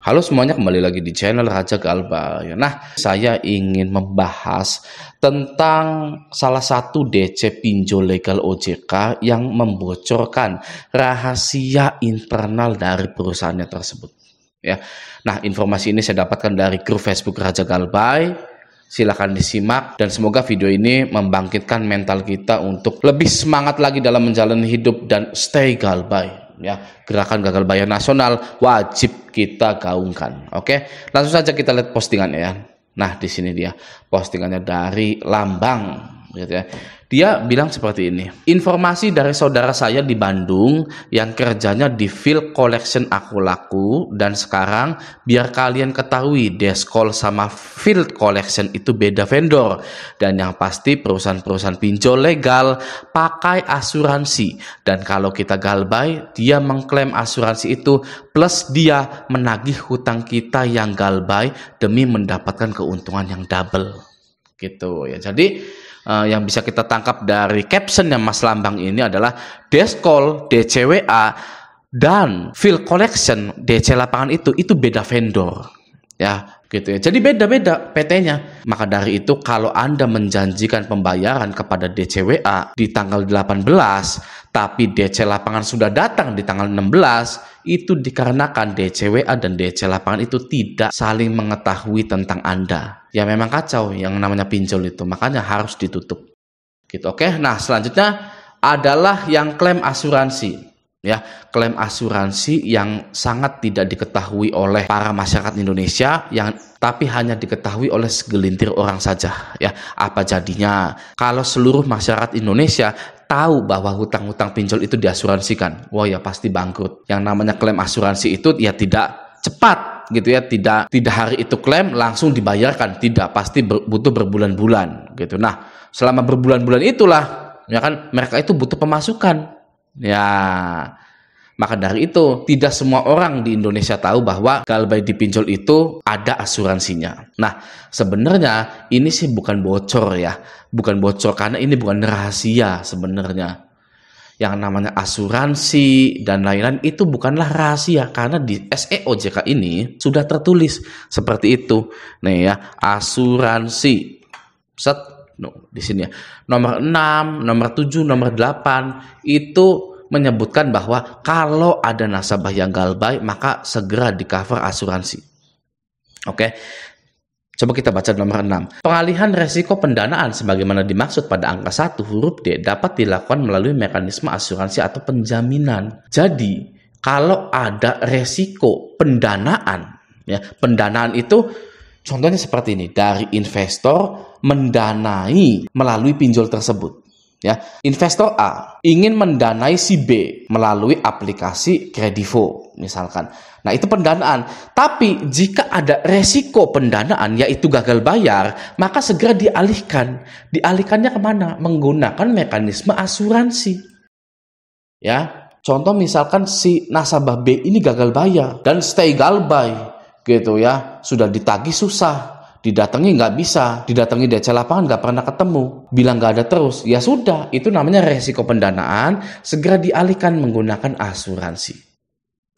Halo semuanya, kembali lagi di channel Raja Galbay. Nah, saya ingin membahas tentang salah satu DC pinjol legal OJK yang membocorkan rahasia internal dari perusahaannya tersebut. Ya, nah informasi ini saya dapatkan dari grup Facebook Raja Galbay. Silahkan disimak dan semoga video ini membangkitkan mental kita untuk lebih semangat lagi dalam menjalani hidup dan stay Galbay. Ya, gerakan gagal bayar nasional wajib kita gaungkan. Oke, langsung saja kita lihat postingannya ya. Nah, di sini dia postingannya dari Lambang, gitu ya. Dia bilang seperti ini. Informasi dari saudara saya di Bandung yang kerjanya di field collection aku laku, dan sekarang biar kalian ketahui Deskol sama field collection itu beda vendor, dan yang pasti perusahaan-perusahaan pinjol legal pakai asuransi, dan kalau kita Galbay dia mengklaim asuransi itu plus dia menagih hutang kita yang Galbay demi mendapatkan keuntungan yang double gitu ya. Jadi yang bisa kita tangkap dari caption yang Mas Lambang ini adalah Deskol, DCWA, dan field collection DC lapangan itu beda vendor ya gitu ya. Jadi beda-beda PT-nya. Maka dari itu kalau Anda menjanjikan pembayaran kepada DCWA di tanggal 18 tapi DC lapangan sudah datang di tanggal 16, itu dikarenakan DCWA dan DC lapangan itu tidak saling mengetahui tentang Anda. Ya memang kacau yang namanya pinjol itu, makanya harus ditutup. Gitu, oke. Nah, selanjutnya adalah yang klaim asuransi. Ya, klaim asuransi yang sangat tidak diketahui oleh para masyarakat Indonesia, yang tapi hanya diketahui oleh segelintir orang saja. Ya, apa jadinya kalau seluruh masyarakat Indonesia tahu bahwa hutang-hutang pinjol itu diasuransikan? Wah, ya pasti bangkrut. Yang namanya klaim asuransi itu ya tidak cepat gitu ya, tidak hari itu klaim langsung dibayarkan, tidak, pasti butuh berbulan-bulan gitu. Nah, selama berbulan-bulan itulah ya kan mereka itu butuh pemasukan. Ya, maka dari itu tidak semua orang di Indonesia tahu bahwa Galbay dipinjol itu ada asuransinya. Nah, sebenarnya ini sih bukan bocor ya, bukan bocor karena ini bukan rahasia sebenarnya. Yang namanya asuransi dan lain-lain itu bukanlah rahasia karena di SE OJK ini sudah tertulis seperti itu. Nih ya, asuransi. Di sini ya. Nomor 6, nomor 7, nomor 8 itu menyebutkan bahwa kalau ada nasabah yang Galbay maka segera di cover asuransi. Oke. Coba kita baca nomor 6. Pengalihan resiko pendanaan sebagaimana dimaksud pada angka 1 huruf D dapat dilakukan melalui mekanisme asuransi atau penjaminan. Jadi, kalau ada resiko pendanaan, ya, pendanaan itu contohnya seperti ini, dari investor mendanai melalui pinjol tersebut. Ya, investor A ingin mendanai si B melalui aplikasi Kredivo misalkan. Nah, itu pendanaan. Tapi jika ada resiko pendanaan yaitu gagal bayar, maka segera dialihkan. Dialihkannya kemana? Menggunakan mekanisme asuransi. Ya, contoh misalkan si nasabah B ini gagal bayar dan stay Galbay gitu ya, sudah ditagih susah, didatangi nggak bisa, didatangi DC lapangan nggak pernah ketemu, bilang nggak ada terus, ya sudah, itu namanya resiko pendanaan, segera dialihkan menggunakan asuransi,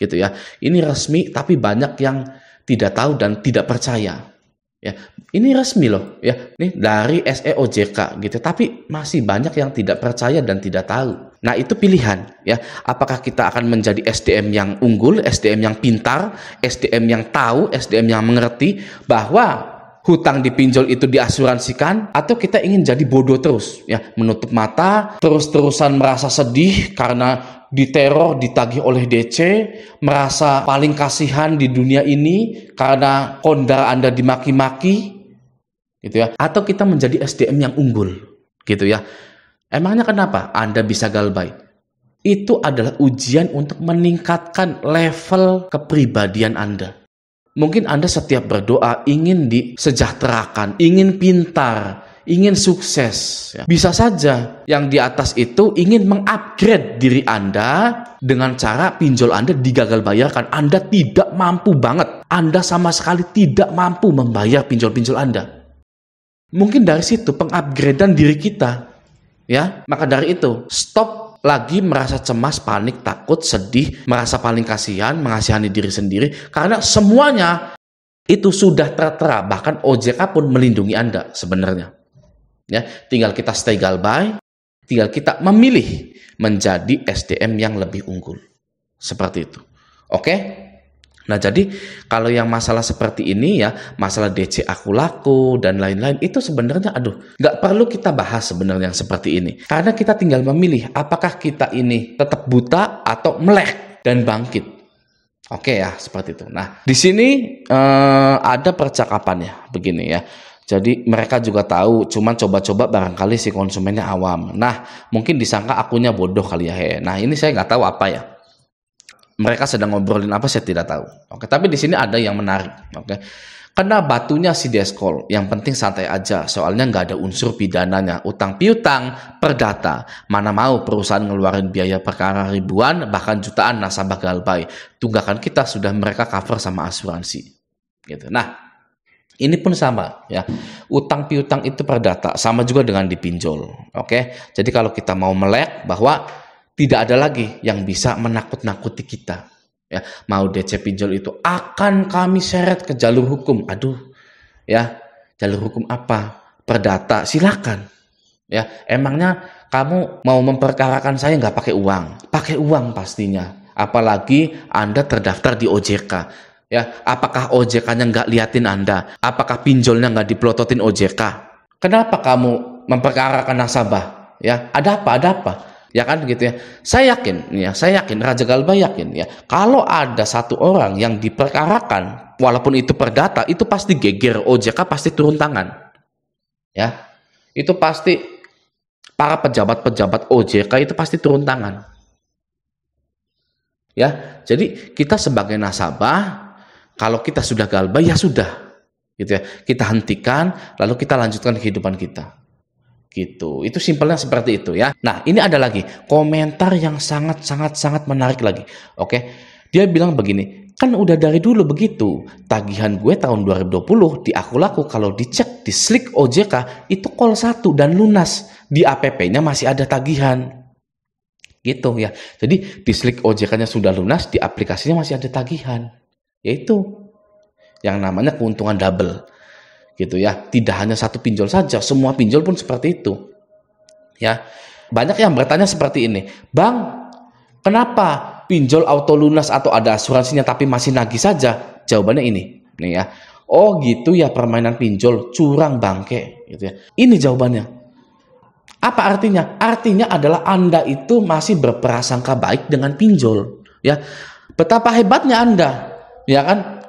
gitu ya. Ini resmi, tapi banyak yang tidak tahu dan tidak percaya. Ya, ini resmi loh, ya, nih dari SE OJK gitu, tapi masih banyak yang tidak percaya dan tidak tahu. Nah, itu pilihan ya. Apakah kita akan menjadi SDM yang unggul, SDM yang pintar, SDM yang tahu, SDM yang mengerti bahwa hutang dipinjol itu diasuransikan, atau kita ingin jadi bodoh terus ya, menutup mata, terus-terusan merasa sedih karena diteror, ditagih oleh DC, merasa paling kasihan di dunia ini karena kondar Anda dimaki-maki gitu ya, atau kita menjadi SDM yang unggul gitu ya. Emangnya kenapa Anda bisa Galbay? Itu adalah ujian untuk meningkatkan level kepribadian Anda. Mungkin Anda setiap berdoa ingin disejahterakan, ingin pintar, ingin sukses. Ya. Bisa saja yang di atas itu ingin mengupgrade diri Anda dengan cara pinjol Anda digagal bayarkan. Anda tidak mampu banget. Anda sama sekali tidak mampu membayar pinjol-pinjol Anda. Mungkin dari situ pengupgradean diri kita. Ya, maka dari itu stop lagi merasa cemas, panik, takut, sedih, merasa paling kasihan, mengasihani diri sendiri, karena semuanya itu sudah tertera. Bahkan OJK pun melindungi Anda sebenarnya. Ya, tinggal kita stay galbay, tinggal kita memilih menjadi SDM yang lebih unggul. Seperti itu. Oke? Nah, jadi kalau yang masalah seperti ini ya, masalah DC aku laku dan lain-lain, itu sebenarnya nggak perlu kita bahas sebenarnya yang seperti ini. Karena kita tinggal memilih apakah kita ini tetap buta atau melek dan bangkit. Oke ya, seperti itu. Nah, di sini ada percakapannya begini ya. Jadi mereka juga tahu, cuman coba-coba barangkali si konsumennya awam. Nah, mungkin disangka akunya bodoh kali ya. Nah, ini saya nggak tahu apa ya. Mereka sedang ngobrolin apa saya tidak tahu. Oke, tapi di sini ada yang menarik. Oke, kena batunya si Deskol. Yang penting santai aja, soalnya nggak ada unsur pidananya. Utang piutang, perdata. Mana mau perusahaan ngeluarin biaya perkara ribuan, bahkan jutaan nasabah galbay. Tunggakan kita sudah mereka cover sama asuransi. Gitu. Nah, ini pun sama ya. Utang piutang itu perdata, sama juga dengan dipinjol. Oke, jadi kalau kita mau melek bahwa tidak ada lagi yang bisa menakut-nakuti kita. Ya, mau DC pinjol itu akan kami seret ke jalur hukum. Aduh, ya, jalur hukum apa? Perdata, silakan. Ya, emangnya kamu mau memperkarakan saya nggak pakai uang? Pakai uang pastinya. Apalagi Anda terdaftar di OJK. Ya, apakah OJK-nya nggak liatin Anda? Apakah pinjolnya nggak diplototin OJK? Kenapa kamu memperkarakan nasabah? Ya, ada apa? Ada apa? Ya kan gitu ya. Saya yakin Raja Galbay yakin ya. Kalau ada satu orang yang diperkarakan, walaupun itu perdata, itu pasti geger, OJK pasti turun tangan. Ya. Itu pasti para pejabat-pejabat OJK itu pasti turun tangan. Ya. Jadi kita sebagai nasabah, kalau kita sudah galbay ya sudah. Gitu ya. Kita hentikan lalu kita lanjutkan kehidupan kita. Gitu. Itu simpelnya seperti itu ya. Nah, ini ada lagi komentar yang sangat menarik lagi. Oke. Dia bilang begini, kan udah dari dulu begitu. Tagihan gue tahun 2020 di aku laku kalau dicek di Slick OJK itu call 1 dan lunas. Di APP-nya masih ada tagihan. Gitu ya. Jadi di Slick OJK-nya sudah lunas, di aplikasinya masih ada tagihan. Yaitu yang namanya keuntungan double. Gitu ya, tidak hanya satu pinjol saja, semua pinjol pun seperti itu. Ya, banyak yang bertanya seperti ini, Bang, kenapa pinjol auto lunas atau ada asuransinya tapi masih nagih saja? Jawabannya ini, nih ya. Oh gitu ya, permainan pinjol curang bangke, gitu ya. Ini jawabannya. Apa artinya? Artinya adalah Anda itu masih berprasangka baik dengan pinjol, ya. Betapa hebatnya Anda, ya kan?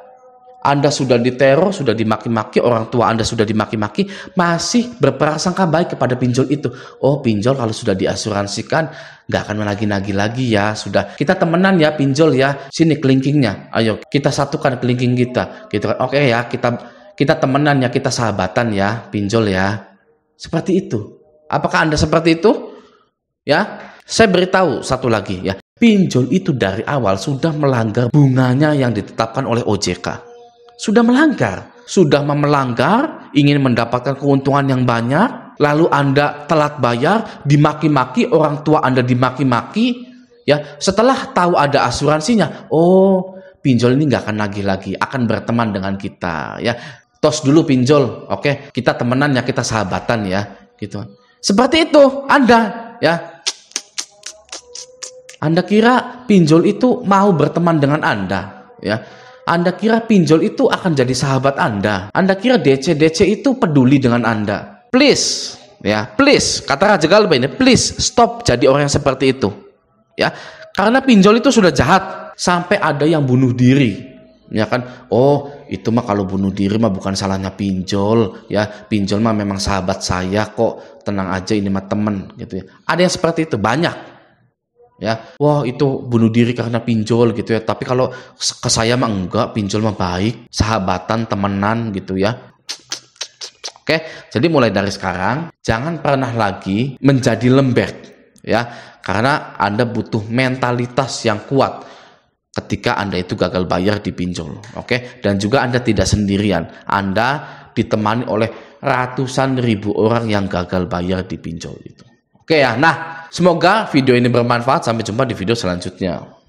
Anda sudah diteror, sudah dimaki-maki, orang tua Anda sudah dimaki-maki, masih berprasangka baik kepada pinjol itu. Oh, pinjol kalau sudah diasuransikan, nggak akan nagih-nagih lagi ya. Sudah, kita temenan ya pinjol ya. Sini kelingkingnya, ayo kita satukan kelingking kita. Gitu kan? Oke ya, kita temenan ya, kita sahabatan ya, pinjol ya. Seperti itu. Apakah Anda seperti itu? Ya, saya beritahu satu lagi ya. Pinjol itu dari awal sudah melanggar bunganya yang ditetapkan oleh OJK. Sudah melanggar, ingin mendapatkan keuntungan yang banyak, lalu Anda telat bayar, dimaki-maki, orang tua Anda dimaki-maki, ya. Setelah tahu ada asuransinya, oh, pinjol ini nggak akan nagih lagi, akan berteman dengan kita, ya. Tos dulu pinjol, oke, kita temenan ya, kita sahabatan ya, gitu. Seperti itu Anda, ya. Anda kira pinjol itu mau berteman dengan Anda, ya. Anda kira pinjol itu akan jadi sahabat Anda. Anda kira DC itu peduli dengan Anda. Please, ya, please, kata Raja Galbay ini, please stop jadi orang yang seperti itu. Ya, karena pinjol itu sudah jahat sampai ada yang bunuh diri. Ya kan? Oh, itu mah kalau bunuh diri mah bukan salahnya pinjol, ya. Pinjol mah memang sahabat saya kok. Tenang aja, ini mah temen gitu ya. Ada yang seperti itu, banyak. Ya, wah itu bunuh diri karena pinjol gitu ya. Tapi kalau ke saya mah enggak, pinjol mah baik, sahabatan, temenan gitu ya. Oke, jadi mulai dari sekarang jangan pernah lagi menjadi lembek ya, karena Anda butuh mentalitas yang kuat ketika Anda itu gagal bayar di pinjol. Oke, dan juga Anda tidak sendirian. Anda ditemani oleh ratusan ribu orang yang gagal bayar di pinjol itu. Oke ya, nah semoga video ini bermanfaat. Sampai jumpa di video selanjutnya.